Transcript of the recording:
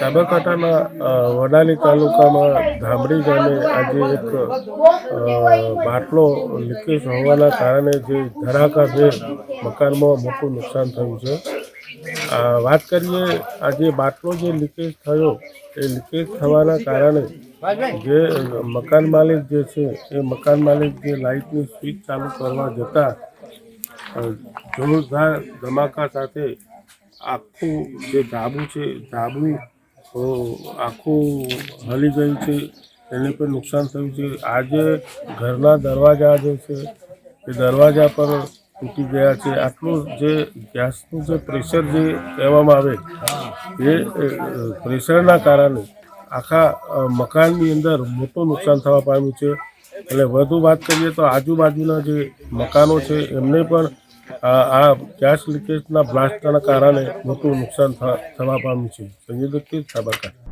સાબરકાંઠાના વડાલી તાલુકામાં ધામડી ગામે આજે એક બાટલો લીકેજ હોવાના કારણે જે ધડાકાભેર મકાનમાં મોટું નુકસાન થયું છે. વાત કરીએ, આજે બાટલો જે લીકેજ થયો એ લીકેજ થવાના કારણે જે મકાન માલિક જે છે એ મકાન માલિક જે લાઇટની સ્વિચ ચાલુ કરવા જતાં જોરદાર ધમાકા સાથે આખું જે ધાબુ છે ધાબુ આખું હલી ગયું છે, એને પણ નુકસાન થયું છે. આજે ઘરના દરવાજા જે છે એ દરવાજા પર તૂટી ગયા છે. આટલું જે ગેસનું જે પ્રેશર જે કહેવામાં આવે એ પ્રેશરના કારણે આખા મકાનની અંદર મોટું નુકસાન થવા પામ્યું છે. એટલે વધુ વાત કરીએ તો આજુબાજુના જે મકાનો છે એમને પણ આ ગેસ લીકેજના બ્લાસ્ટના કારણે મોટું નુકસાન થવા પામ્યું છે. સંજય દત્ત, સાબરકાંઠા.